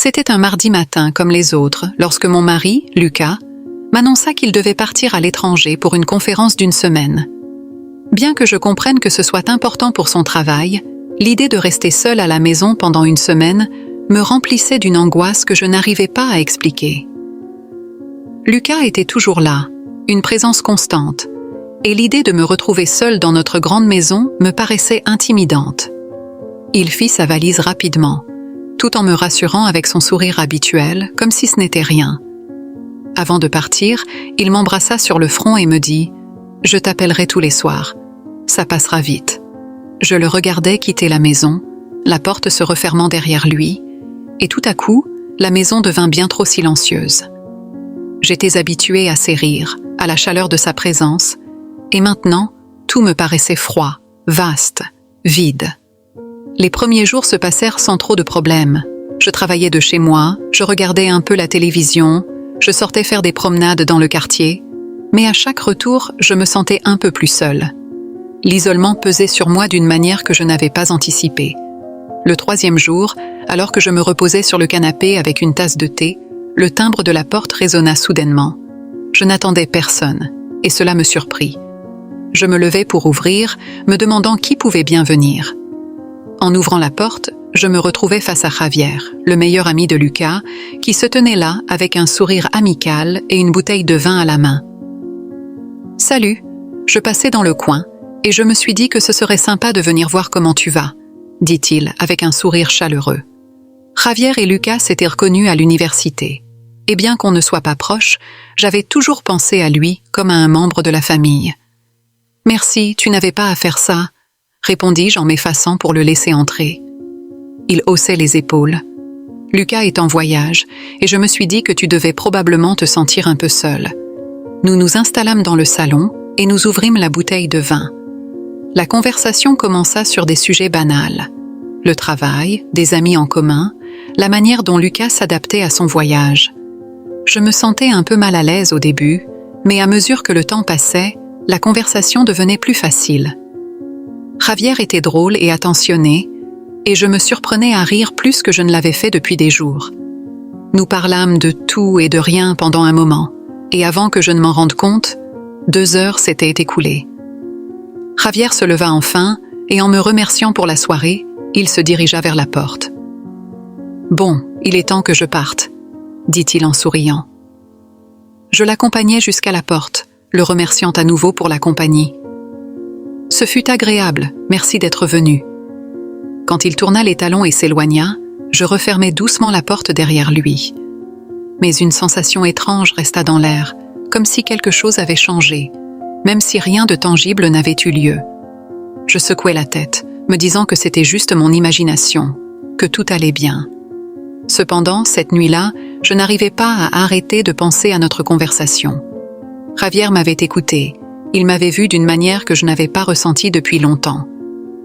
C'était un mardi matin comme les autres, lorsque mon mari, Lucas, m'annonça qu'il devait partir à l'étranger pour une conférence d'une semaine. Bien que je comprenne que ce soit important pour son travail, l'idée de rester seule à la maison pendant une semaine me remplissait d'une angoisse que je n'arrivais pas à expliquer. Lucas était toujours là, une présence constante, et l'idée de me retrouver seule dans notre grande maison me paraissait intimidante. Il fit sa valise rapidement, tout en me rassurant avec son sourire habituel, comme si ce n'était rien. Avant de partir, il m'embrassa sur le front et me dit « Je t'appellerai tous les soirs. Ça passera vite. » Je le regardais quitter la maison, la porte se refermant derrière lui, et tout à coup, la maison devint bien trop silencieuse. J'étais habituée à ses rires, à la chaleur de sa présence, et maintenant, tout me paraissait froid, vaste, vide. Les premiers jours se passèrent sans trop de problèmes. Je travaillais de chez moi, je regardais un peu la télévision, je sortais faire des promenades dans le quartier, mais à chaque retour, je me sentais un peu plus seule. L'isolement pesait sur moi d'une manière que je n'avais pas anticipée. Le 3e jour, alors que je me reposais sur le canapé avec une tasse de thé, le timbre de la porte résonna soudainement. Je n'attendais personne, et cela me surprit. Je me levai pour ouvrir, me demandant qui pouvait bien venir. En ouvrant la porte, je me retrouvai face à Javier, le meilleur ami de Lucas, qui se tenait là avec un sourire amical et une bouteille de vin à la main. « Salut, je passais dans le coin, et je me suis dit que ce serait sympa de venir voir comment tu vas, » dit-il avec un sourire chaleureux. Javier et Lucas s'étaient reconnus à l'université, et bien qu'on ne soit pas proches, j'avais toujours pensé à lui comme à un membre de la famille. « Merci, tu n'avais pas à faire ça, » répondis-je en m'effaçant pour le laisser entrer. Il haussait les épaules. « Lucas est en voyage, et je me suis dit que tu devais probablement te sentir un peu seule. » Nous nous installâmes dans le salon, et nous ouvrîmes la bouteille de vin. La conversation commença sur des sujets banals. Le travail, des amis en commun, la manière dont Lucas s'adaptait à son voyage. Je me sentais un peu mal à l'aise au début, mais à mesure que le temps passait, la conversation devenait plus facile. Javier était drôle et attentionné, et je me surprenais à rire plus que je ne l'avais fait depuis des jours. Nous parlâmes de tout et de rien pendant un moment, et avant que je ne m'en rende compte, 2 heures s'étaient écoulées. Javier se leva enfin, et en me remerciant pour la soirée, il se dirigea vers la porte. « Bon, il est temps que je parte, » dit-il en souriant. Je l'accompagnai jusqu'à la porte, le remerciant à nouveau pour la compagnie. « Ce fut agréable, merci d'être venu. » Quand il tourna les talons et s'éloigna, je refermai doucement la porte derrière lui. Mais une sensation étrange resta dans l'air, comme si quelque chose avait changé, même si rien de tangible n'avait eu lieu. Je secouai la tête, me disant que c'était juste mon imagination, que tout allait bien. Cependant, cette nuit-là, je n'arrivais pas à arrêter de penser à notre conversation. Javier m'avait écouté, il m'avait vu d'une manière que je n'avais pas ressentie depuis longtemps.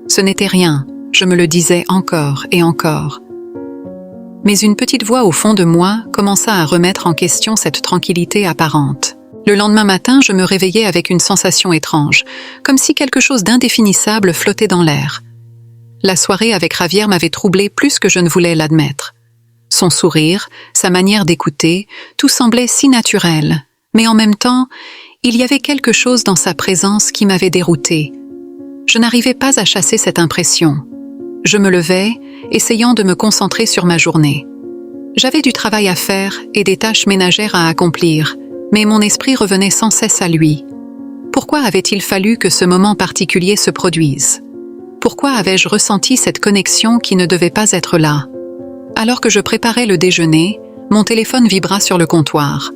Ce n'était rien, je me le disais encore et encore. Mais une petite voix au fond de moi commença à remettre en question cette tranquillité apparente. Le lendemain matin, je me réveillais avec une sensation étrange, comme si quelque chose d'indéfinissable flottait dans l'air. La soirée avec Javier m'avait troublée plus que je ne voulais l'admettre. Son sourire, sa manière d'écouter, tout semblait si naturel, mais en même temps, il y avait quelque chose dans sa présence qui m'avait déroutée. Je n'arrivais pas à chasser cette impression. Je me levais, essayant de me concentrer sur ma journée. J'avais du travail à faire et des tâches ménagères à accomplir, mais mon esprit revenait sans cesse à lui. Pourquoi avait-il fallu que ce moment particulier se produise? Pourquoi avais-je ressenti cette connexion qui ne devait pas être là? Alors que je préparais le déjeuner, mon téléphone vibra sur le comptoir.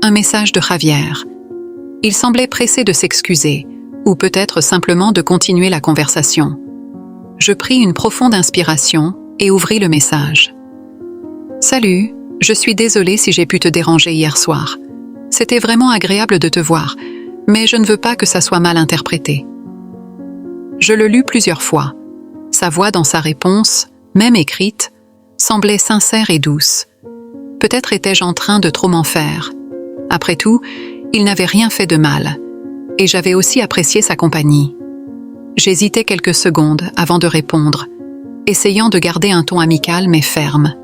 Un message de Javier. Il semblait pressé de s'excuser, ou peut-être simplement de continuer la conversation. Je pris une profonde inspiration et ouvris le message. « Salut, je suis désolée si j'ai pu te déranger hier soir. C'était vraiment agréable de te voir, mais je ne veux pas que ça soit mal interprété. » Je le lus plusieurs fois. Sa voix dans sa réponse, même écrite, semblait sincère et douce. Peut-être étais-je en train de trop m'en faire. Après tout, il n'avait rien fait de mal, et j'avais aussi apprécié sa compagnie. J'hésitai quelques secondes avant de répondre, essayant de garder un ton amical mais ferme.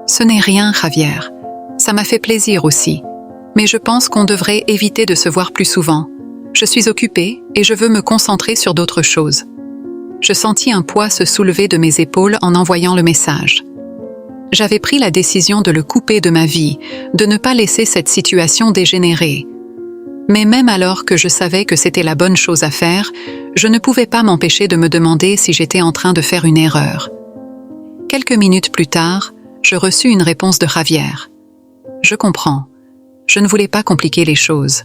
Ce n'est rien, Javier. Ça m'a fait plaisir aussi. Mais je pense qu'on devrait éviter de se voir plus souvent. Je suis occupée et je veux me concentrer sur d'autres choses. Je sentis un poids se soulever de mes épaules en envoyant le message. J'avais pris la décision de le couper de ma vie, de ne pas laisser cette situation dégénérer. Mais même alors que je savais que c'était la bonne chose à faire, je ne pouvais pas m'empêcher de me demander si j'étais en train de faire une erreur. Quelques minutes plus tard, je reçus une réponse de Javier. Je comprends. Je ne voulais pas compliquer les choses.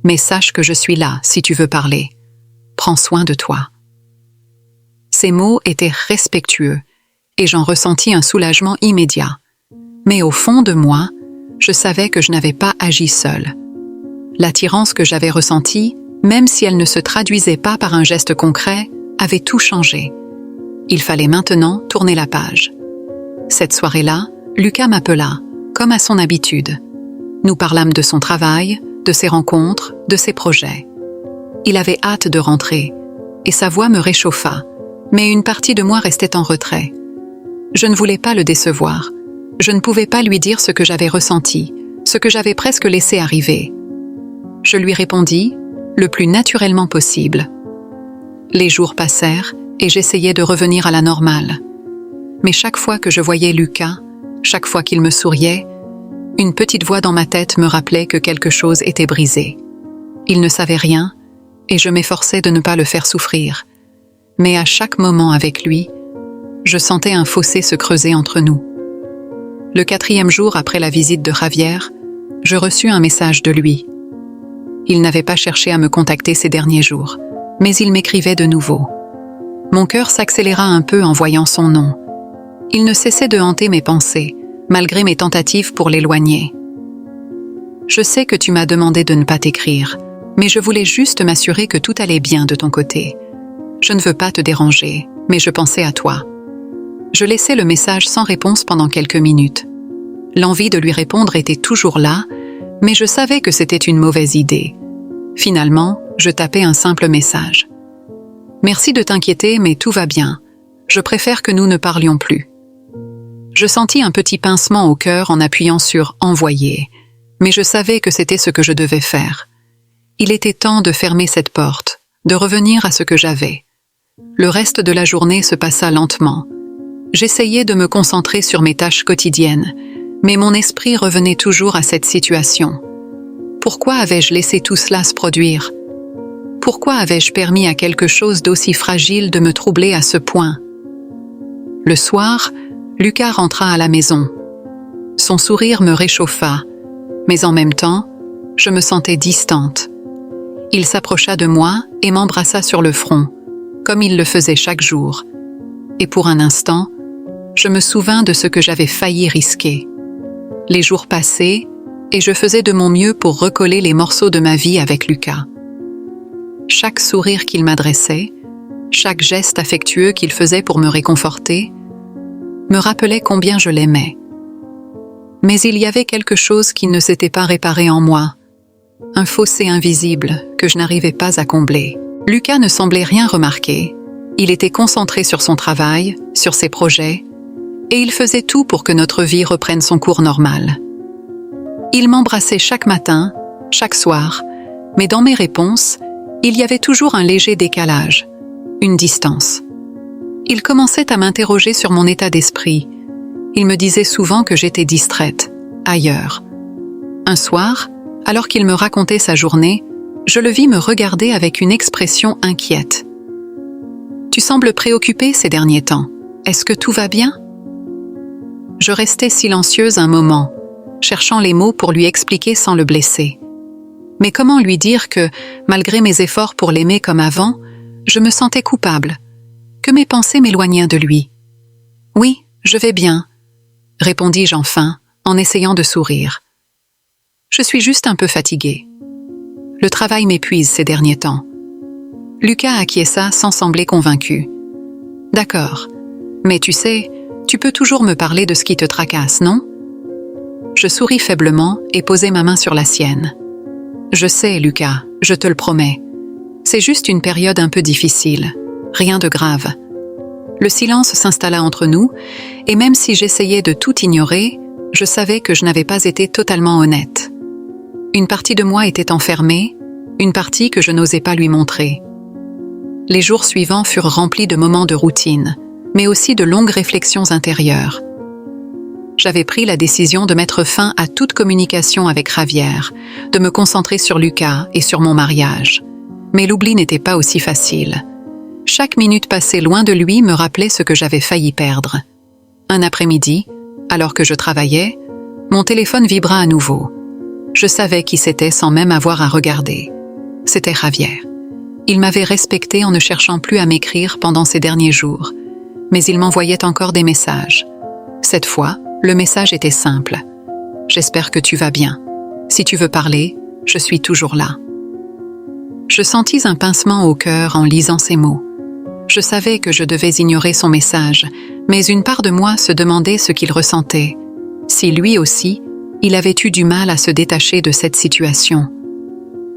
Mais sache que je suis là si tu veux parler. Prends soin de toi. Ces mots étaient respectueux et j'en ressentis un soulagement immédiat. Mais au fond de moi, je savais que je n'avais pas agi seule. L'attirance que j'avais ressentie, même si elle ne se traduisait pas par un geste concret, avait tout changé. Il fallait maintenant tourner la page. Cette soirée-là, Lucas m'appela, comme à son habitude. Nous parlâmes de son travail, de ses rencontres, de ses projets. Il avait hâte de rentrer, et sa voix me réchauffa, mais une partie de moi restait en retrait. Je ne voulais pas le décevoir. Je ne pouvais pas lui dire ce que j'avais ressenti, ce que j'avais presque laissé arriver. Je lui répondis, le plus naturellement possible. Les jours passèrent et j'essayais de revenir à la normale. Mais chaque fois que je voyais Lucas, chaque fois qu'il me souriait, une petite voix dans ma tête me rappelait que quelque chose était brisé. Il ne savait rien et je m'efforçais de ne pas le faire souffrir. Mais à chaque moment avec lui, je sentais un fossé se creuser entre nous. Le 4e jour après la visite de Javier, je reçus un message de lui. Il n'avait pas cherché à me contacter ces derniers jours, mais il m'écrivait de nouveau. Mon cœur s'accéléra un peu en voyant son nom. Il ne cessait de hanter mes pensées, malgré mes tentatives pour l'éloigner. Je sais que tu m'as demandé de ne pas t'écrire, mais je voulais juste m'assurer que tout allait bien de ton côté. Je ne veux pas te déranger, mais je pensais à toi. Je laissai le message sans réponse pendant quelques minutes. L'envie de lui répondre était toujours là, mais je savais que c'était une mauvaise idée. Finalement, je tapais un simple message. « Merci de t'inquiéter, mais tout va bien. Je préfère que nous ne parlions plus. » Je sentis un petit pincement au cœur en appuyant sur « Envoyer », mais je savais que c'était ce que je devais faire. Il était temps de fermer cette porte, de revenir à ce que j'avais. Le reste de la journée se passa lentement. J'essayais de me concentrer sur mes tâches quotidiennes, mais mon esprit revenait toujours à cette situation. Pourquoi avais-je laissé tout cela se produire? Pourquoi avais-je permis à quelque chose d'aussi fragile de me troubler à ce point? Le soir, Lucas rentra à la maison. Son sourire me réchauffa, mais en même temps, je me sentais distante. Il s'approcha de moi et m'embrassa sur le front, comme il le faisait chaque jour. Et pour un instant, je me souvins de ce que j'avais failli risquer. Les jours passaient, et je faisais de mon mieux pour recoller les morceaux de ma vie avec Lucas. Chaque sourire qu'il m'adressait, chaque geste affectueux qu'il faisait pour me réconforter, me rappelait combien je l'aimais. Mais il y avait quelque chose qui ne s'était pas réparé en moi, un fossé invisible que je n'arrivais pas à combler. Lucas ne semblait rien remarquer. Il était concentré sur son travail, sur ses projets, et il faisait tout pour que notre vie reprenne son cours normal. Il m'embrassait chaque matin, chaque soir, mais dans mes réponses, il y avait toujours un léger décalage, une distance. Il commençait à m'interroger sur mon état d'esprit. Il me disait souvent que j'étais distraite, ailleurs. Un soir, alors qu'il me racontait sa journée, je le vis me regarder avec une expression inquiète. « Tu sembles préoccupée ces derniers temps. Est-ce que tout va bien ?» Je restais silencieuse un moment, cherchant les mots pour lui expliquer sans le blesser. Mais comment lui dire que, malgré mes efforts pour l'aimer comme avant, je me sentais coupable, que mes pensées m'éloignaient de lui. « Oui, je vais bien », répondis-je enfin, en essayant de sourire. « Je suis juste un peu fatiguée. Le travail m'épuise ces derniers temps. » Lucas acquiesça sans sembler convaincu. « D'accord, mais tu sais, tu peux toujours me parler de ce qui te tracasse, non ?» Je souris faiblement et posai ma main sur la sienne. « Je sais, Lucas, je te le promets. C'est juste une période un peu difficile. Rien de grave. » Le silence s'installa entre nous, et même si j'essayais de tout ignorer, je savais que je n'avais pas été totalement honnête. Une partie de moi était enfermée, une partie que je n'osais pas lui montrer. Les jours suivants furent remplis de moments de routine, mais aussi de longues réflexions intérieures. J'avais pris la décision de mettre fin à toute communication avec Javier, de me concentrer sur Lucas et sur mon mariage. Mais l'oubli n'était pas aussi facile. Chaque minute passée loin de lui me rappelait ce que j'avais failli perdre. Un après-midi, alors que je travaillais, mon téléphone vibra à nouveau. Je savais qui c'était sans même avoir à regarder. C'était Javier. Il m'avait respecté en ne cherchant plus à m'écrire pendant ces derniers jours, mais il m'envoyait encore des messages. Cette fois, le message était simple. « J'espère que tu vas bien. Si tu veux parler, je suis toujours là. » Je sentis un pincement au cœur en lisant ces mots. Je savais que je devais ignorer son message, mais une part de moi se demandait ce qu'il ressentait. Si lui aussi, il avait eu du mal à se détacher de cette situation.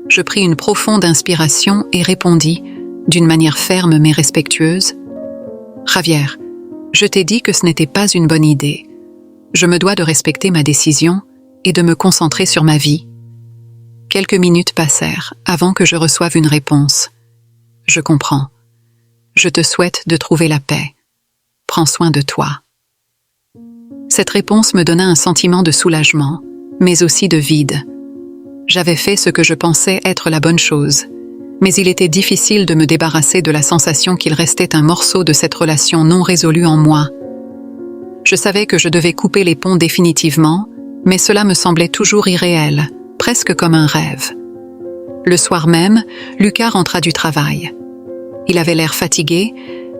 Je pris une profonde inspiration et répondis, d'une manière ferme mais respectueuse, « Javier, je t'ai dit que ce n'était pas une bonne idée. Je me dois de respecter ma décision et de me concentrer sur ma vie. » Quelques minutes passèrent avant que je reçoive une réponse. « Je comprends. Je te souhaite de trouver la paix. Prends soin de toi. » Cette réponse me donna un sentiment de soulagement, mais aussi de vide. J'avais fait ce que je pensais être la bonne chose, mais il était difficile de me débarrasser de la sensation qu'il restait un morceau de cette relation non résolue en moi. Je savais que je devais couper les ponts définitivement, mais cela me semblait toujours irréel, presque comme un rêve. Le soir même, Lucas rentra du travail. Il avait l'air fatigué,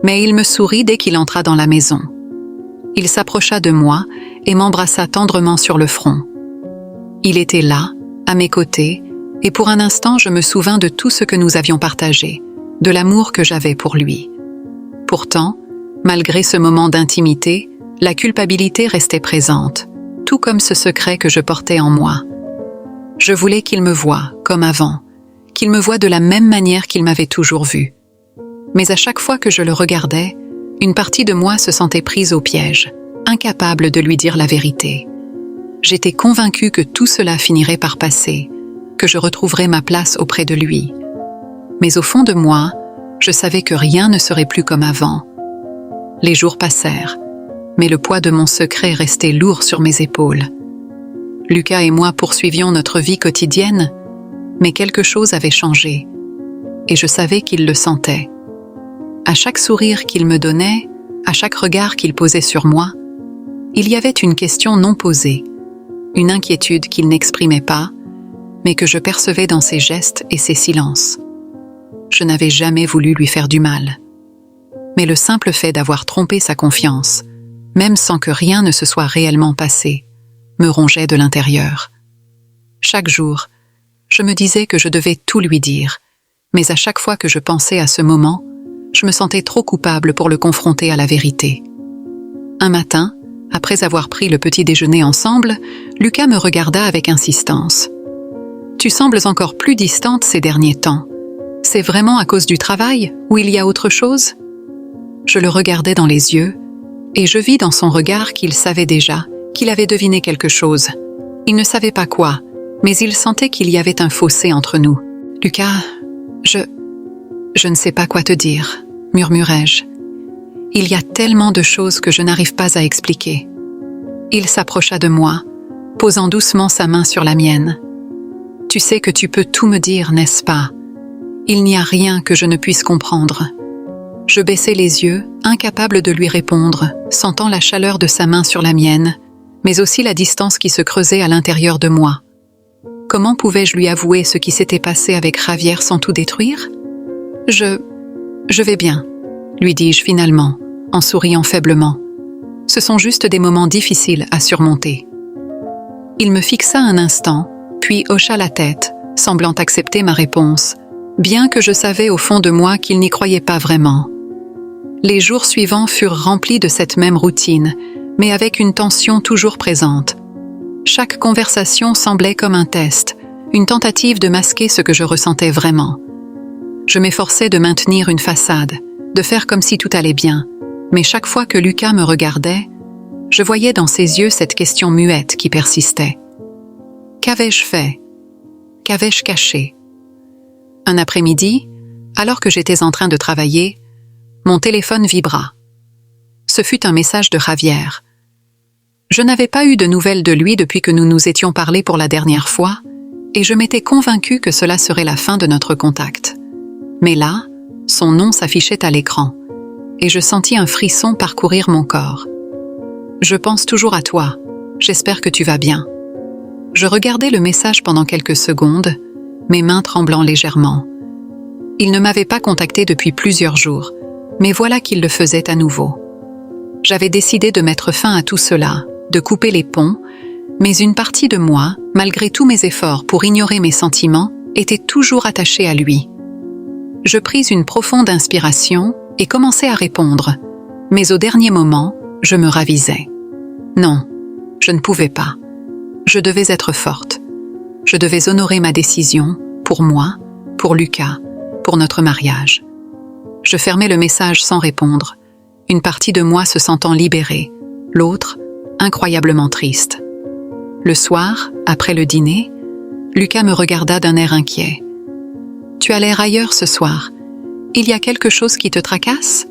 mais il me sourit dès qu'il entra dans la maison. Il s'approcha de moi et m'embrassa tendrement sur le front. Il était là, à mes côtés, et pour un instant je me souvins de tout ce que nous avions partagé, de l'amour que j'avais pour lui. Pourtant, malgré ce moment d'intimité, la culpabilité restait présente, tout comme ce secret que je portais en moi. Je voulais qu'il me voie, comme avant, qu'il me voie de la même manière qu'il m'avait toujours vu. Mais à chaque fois que je le regardais, une partie de moi se sentait prise au piège, incapable de lui dire la vérité. J'étais convaincue que tout cela finirait par passer, que je retrouverais ma place auprès de lui. Mais au fond de moi, je savais que rien ne serait plus comme avant. Les jours passèrent, mais le poids de mon secret restait lourd sur mes épaules. Lucas et moi poursuivions notre vie quotidienne, mais quelque chose avait changé, et je savais qu'il le sentait. À chaque sourire qu'il me donnait, à chaque regard qu'il posait sur moi, il y avait une question non posée, une inquiétude qu'il n'exprimait pas, mais que je percevais dans ses gestes et ses silences. Je n'avais jamais voulu lui faire du mal. Mais le simple fait d'avoir trompé sa confiance, même sans que rien ne se soit réellement passé, me rongeait de l'intérieur. Chaque jour, je me disais que je devais tout lui dire, mais à chaque fois que je pensais à ce moment, je me sentais trop coupable pour le confronter à la vérité. Un matin, après avoir pris le petit déjeuner ensemble, Lucas me regarda avec insistance. « Tu sembles encore plus distante ces derniers temps. C'est vraiment à cause du travail ou il y a autre chose ?» Je le regardais dans les yeux, et je vis dans son regard qu'il savait déjà, qu'il avait deviné quelque chose. Il ne savait pas quoi, mais il sentait qu'il y avait un fossé entre nous. « Lucas, je ne sais pas quoi te dire, » murmurai-je. « Il y a tellement de choses que je n'arrive pas à expliquer. » Il s'approcha de moi, posant doucement sa main sur la mienne. « Tu sais que tu peux tout me dire, n'est-ce pas? Il n'y a rien que je ne puisse comprendre. » Je baissai les yeux, incapable de lui répondre, sentant la chaleur de sa main sur la mienne, mais aussi la distance qui se creusait à l'intérieur de moi. Comment pouvais-je lui avouer ce qui s'était passé avec Javier sans tout détruire? « Je vais bien, » lui dis-je finalement, en souriant faiblement. « Ce sont juste des moments difficiles à surmonter. » Il me fixa un instant, puis hocha la tête, semblant accepter ma réponse, bien que je savais au fond de moi qu'il n'y croyait pas vraiment. Les jours suivants furent remplis de cette même routine, mais avec une tension toujours présente. Chaque conversation semblait comme un test, une tentative de masquer ce que je ressentais vraiment. Je m'efforçais de maintenir une façade, de faire comme si tout allait bien, Mais chaque fois que Lucas me regardait, je voyais dans ses yeux cette question muette qui persistait. Qu'avais-je fait? Qu'avais-je caché? Un après-midi, alors que j'étais en train de travailler, mon téléphone vibra. Ce fut un message de Javier. Je n'avais pas eu de nouvelles de lui depuis que nous nous étions parlé pour la dernière fois, et je m'étais convaincue que cela serait la fin de notre contact. Mais là, son nom s'affichait à l'écran, et je sentis un frisson parcourir mon corps. Je pense toujours à toi. J'espère que tu vas bien. Je regardai le message pendant quelques secondes, mes mains tremblant légèrement. Il ne m'avait pas contacté depuis plusieurs jours, mais voilà qu'il le faisait à nouveau. J'avais décidé de mettre fin à tout cela, de couper les ponts, mais une partie de moi, malgré tous mes efforts pour ignorer mes sentiments, était toujours attachée à lui. Je pris une profonde inspiration et commençai à répondre, mais au dernier moment, je me ravisai. Non, je ne pouvais pas. Je devais être forte. Je devais honorer ma décision, pour moi, pour Lucas, pour notre mariage. Je fermai le message sans répondre, une partie de moi se sentant libérée, l'autre, incroyablement triste. Le soir, après le dîner, Lucas me regarda d'un air inquiet. « Tu as l'air ailleurs ce soir. Il y a quelque chose qui te tracasse ?»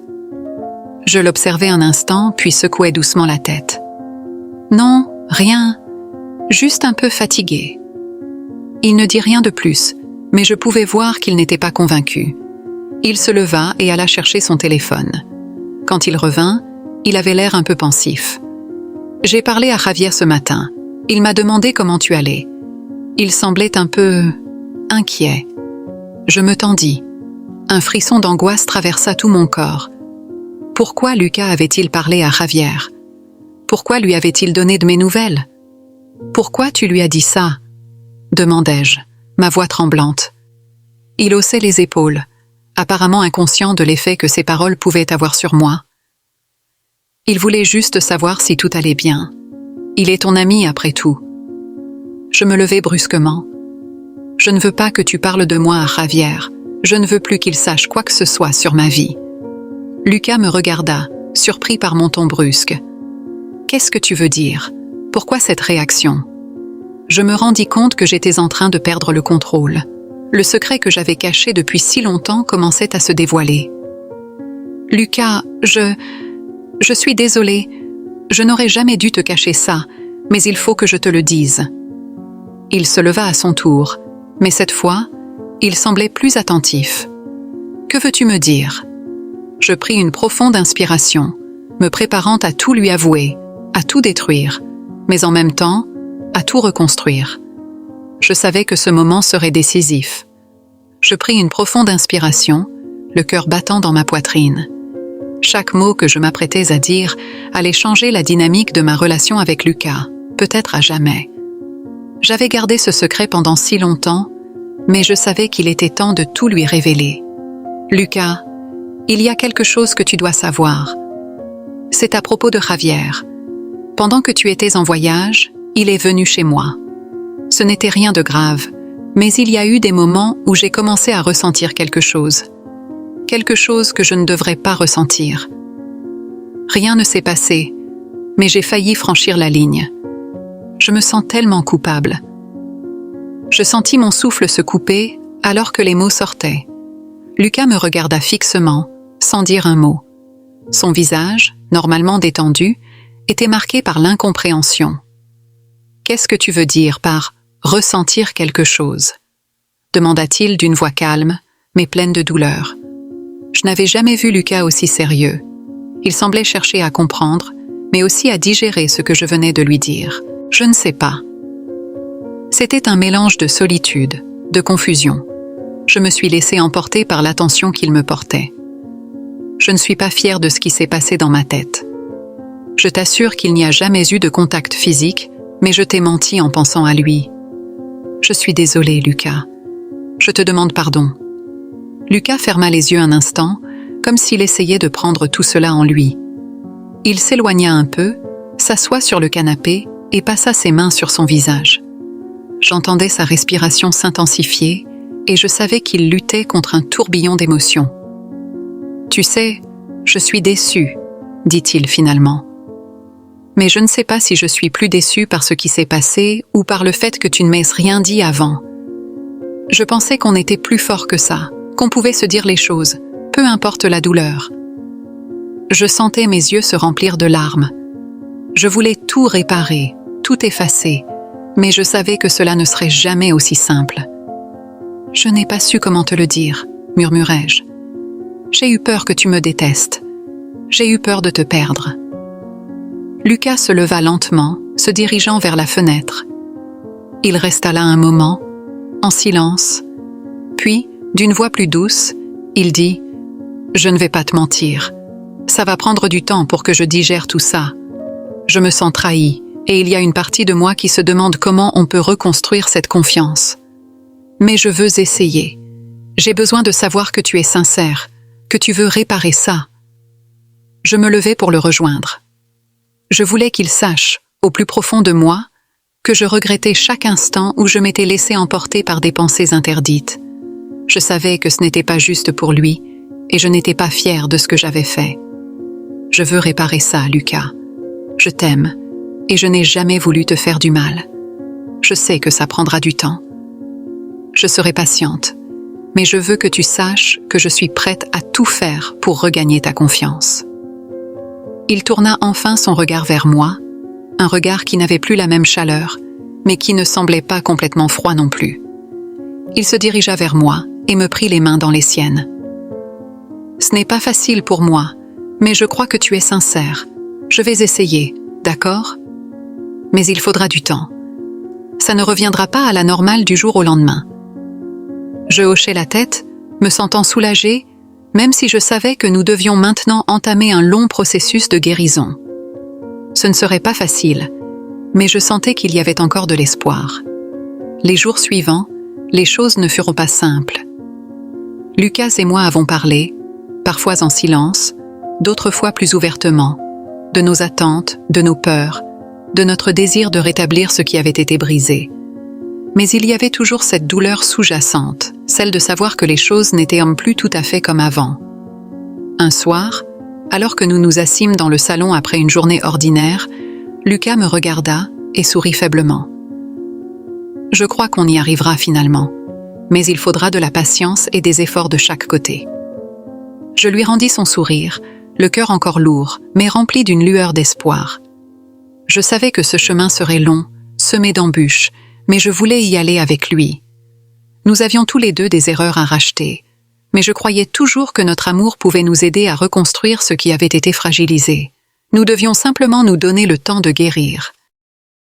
Je l'observai un instant, puis secouai doucement la tête. « Non, rien. Juste un peu fatigué. » Il ne dit rien de plus, mais je pouvais voir qu'il n'était pas convaincu. Il se leva et alla chercher son téléphone. Quand il revint, il avait l'air un peu pensif. « J'ai parlé à Javier ce matin. Il m'a demandé comment tu allais. Il semblait un peu inquiet. » Je me tendis. Un frisson d'angoisse traversa tout mon corps. Pourquoi Lucas avait-il parlé à Javier? Pourquoi lui avait-il donné de mes nouvelles? Pourquoi tu lui as dit ça? Demandai-je, ma voix tremblante. Il haussait les épaules, apparemment inconscient de l'effet que ses paroles pouvaient avoir sur moi. Il voulait juste savoir si tout allait bien. Il est ton ami après tout. Je me levai brusquement. Je ne veux pas que tu parles de moi à Javier. Je ne veux plus qu'il sache quoi que ce soit sur ma vie. Lucas me regarda, surpris par mon ton brusque. Qu'est-ce que tu veux dire? Pourquoi cette réaction? Je me rendis compte que j'étais en train de perdre le contrôle. Le secret que j'avais caché depuis si longtemps commençait à se dévoiler. Lucas, je suis désolée. Je n'aurais jamais dû te cacher ça, mais il faut que je te le dise. Il se leva à son tour, mais cette fois, il semblait plus attentif. Que veux-tu me dire? Je pris une profonde inspiration, me préparant à tout lui avouer, à tout détruire, mais en même temps, à tout reconstruire. Je savais que ce moment serait décisif. Je pris une profonde inspiration, le cœur battant dans ma poitrine. Chaque mot que je m'apprêtais à dire allait changer la dynamique de ma relation avec Lucas, peut-être à jamais. J'avais gardé ce secret pendant si longtemps, mais je savais qu'il était temps de tout lui révéler. Lucas, il y a quelque chose que tu dois savoir. C'est à propos de Javier. Pendant que tu étais en voyage, il est venu chez moi. Ce n'était rien de grave, mais il y a eu des moments où j'ai commencé à ressentir quelque chose. Quelque chose que je ne devrais pas ressentir. Rien ne s'est passé, mais j'ai failli franchir la ligne. Je me sens tellement coupable. Je sentis mon souffle se couper alors que les mots sortaient. Lucas me regarda fixement, sans dire un mot. Son visage, normalement détendu, était marqué par l'incompréhension. « Qu'est-ce que tu veux dire par « ressentir quelque chose » demanda-t-il d'une voix calme, mais pleine de douleur. Je n'avais jamais vu Lucas aussi sérieux. Il semblait chercher à comprendre, mais aussi à digérer ce que je venais de lui dire. Je ne sais pas. C'était un mélange de solitude, de confusion. Je me suis laissée emporter par l'attention qu'il me portait. Je ne suis pas fière de ce qui s'est passé dans ma tête. Je t'assure qu'il n'y a jamais eu de contact physique, mais je t'ai menti en pensant à lui. Je suis désolée, Lucas. Je te demande pardon. Lucas ferma les yeux un instant, comme s'il essayait de prendre tout cela en lui. Il s'éloigna un peu, s'assoit sur le canapé et passa ses mains sur son visage. J'entendais sa respiration s'intensifier et je savais qu'il luttait contre un tourbillon d'émotions. « Tu sais, je suis déçue. » dit-il finalement. Mais je ne sais pas si je suis plus déçue par ce qui s'est passé ou par le fait que tu ne m'aies rien dit avant. Je pensais qu'on était plus fort que ça, qu'on pouvait se dire les choses, peu importe la douleur. Je sentais mes yeux se remplir de larmes. Je voulais tout réparer, tout effacer, mais je savais que cela ne serait jamais aussi simple. « Je n'ai pas su comment te le dire, » murmurai-je. « J'ai eu peur que tu me détestes. J'ai eu peur de te perdre. » Lucas se leva lentement, se dirigeant vers la fenêtre. Il resta là un moment, en silence. Puis, d'une voix plus douce, il dit « Je ne vais pas te mentir. Ça va prendre du temps pour que je digère tout ça. Je me sens trahi, et il y a une partie de moi qui se demande comment on peut reconstruire cette confiance. Mais je veux essayer. J'ai besoin de savoir que tu es sincère, que tu veux réparer ça. » Je me levai pour le rejoindre. Je voulais qu'il sache, au plus profond de moi, que je regrettais chaque instant où je m'étais laissé emporter par des pensées interdites. Je savais que ce n'était pas juste pour lui, et je n'étais pas fière de ce que j'avais fait. Je veux réparer ça, Lucas. Je t'aime, et je n'ai jamais voulu te faire du mal. Je sais que ça prendra du temps. Je serai patiente, mais je veux que tu saches que je suis prête à tout faire pour regagner ta confiance. Il tourna enfin son regard vers moi, un regard qui n'avait plus la même chaleur, mais qui ne semblait pas complètement froid non plus. Il se dirigea vers moi et me prit les mains dans les siennes. « Ce n'est pas facile pour moi, mais je crois que tu es sincère. Je vais essayer, d'accord? Mais il faudra du temps. Ça ne reviendra pas à la normale du jour au lendemain. » Je hochai la tête, me sentant soulagée, même si je savais que nous devions maintenant entamer un long processus de guérison. Ce ne serait pas facile, mais je sentais qu'il y avait encore de l'espoir. Les jours suivants, les choses ne furent pas simples. Lucas et moi avons parlé, parfois en silence, d'autres fois plus ouvertement, de nos attentes, de nos peurs, de notre désir de rétablir ce qui avait été brisé. Mais il y avait toujours cette douleur sous-jacente, celle de savoir que les choses n'étaient plus tout à fait comme avant. Un soir, alors que nous nous assîmes dans le salon après une journée ordinaire, Lucas me regarda et sourit faiblement. « Je crois qu'on y arrivera finalement, mais il faudra de la patience et des efforts de chaque côté. » Je lui rendis son sourire, le cœur encore lourd, mais rempli d'une lueur d'espoir. Je savais que ce chemin serait long, semé d'embûches, mais je voulais y aller avec lui. Nous avions tous les deux des erreurs à racheter, mais je croyais toujours que notre amour pouvait nous aider à reconstruire ce qui avait été fragilisé. Nous devions simplement nous donner le temps de guérir.